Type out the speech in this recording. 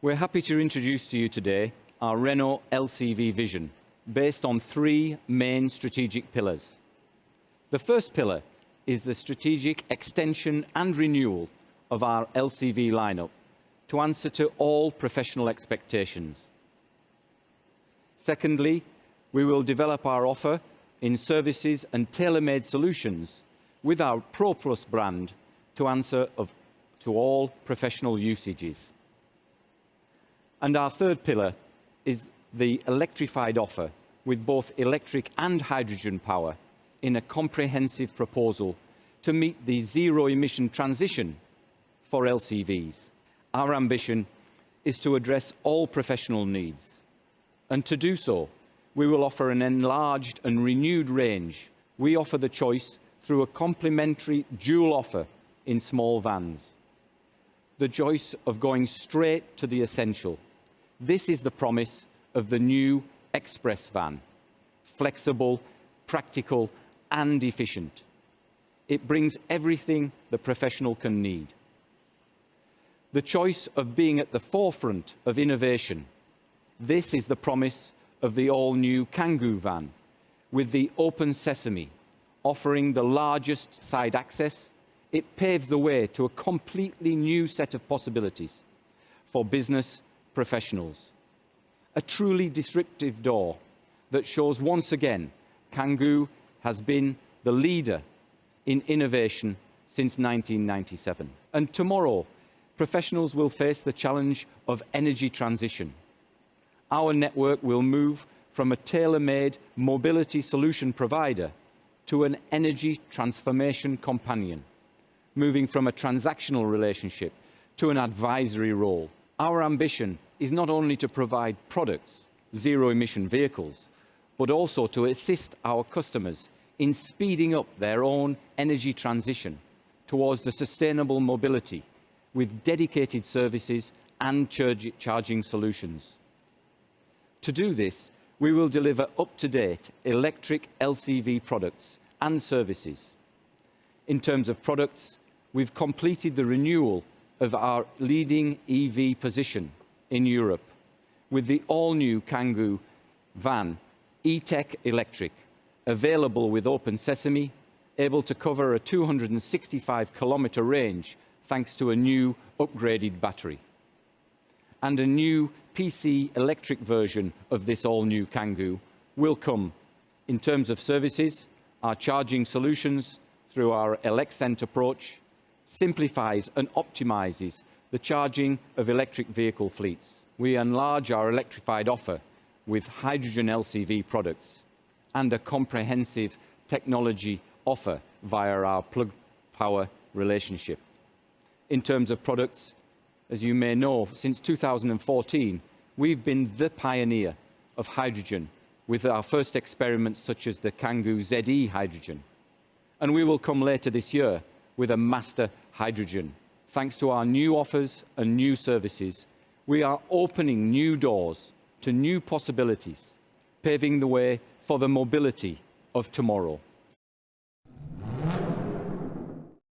We're happy to introduce to you today our Renault LCV vision, based on three main strategic pillars. The first pillar is the strategic extension and renewal of our LCV lineup to answer to all professional expectations. Secondly, we will develop our offer in services and tailor-made solutions with our Pro Plus brand to answer to all professional usages. And our third pillar is the electrified offer with both electric and hydrogen power in a comprehensive proposal to meet the zero-emission transition for LCVs. Our ambition is to address all professional needs, and to do so, we will offer an enlarged and renewed range. We offer the choice through a complementary dual offer in small vans. The choice of going straight to the essential. This is the promise of the new Express van. Flexible, practical, and efficient. It brings everything the professional can need. The choice of being at the forefront of innovation. This is the promise of the all-new Kangoo van, with the open sesame, offering the largest side access. It paves the way to a completely new set of possibilities for business professionals. A truly disruptive door that shows once again Kangoo has been the leader in innovation since 1997. And tomorrow, professionals will face the challenge of energy transition. Our network will move from a tailor-made mobility solution provider to an energy transformation companion, moving from a transactional relationship to an advisory role. Our ambition is not only to provide products, zero-emission vehicles, but also to assist our customers in speeding up their own energy transition towards the sustainable mobility with dedicated services and charging solutions. To do this, we will deliver up-to-date electric LCV products and services. In terms of products, we've completed the renewal of our leading EV position in Europe with the all-new Kangoo van, E-Tech Electric, available with open sesame, able to cover a 265-kilometre range thanks to a new upgraded battery. And a new PC electric version of this all-new Kangoo will come. In terms of services, our charging solutions through our ElecCent approach simplifies and optimises the charging of electric vehicle fleets. We enlarge our electrified offer with hydrogen LCV products and a comprehensive technology offer via our Plug Power relationship. In terms of products, as you may know, since 2014, we've been the pioneer of hydrogen with our first experiments such as the Kangoo ZE hydrogen. And we will come later this year with a master hydrogen. Thanks to our new offers and new services, we are opening new doors to new possibilities, paving the way for the mobility of tomorrow.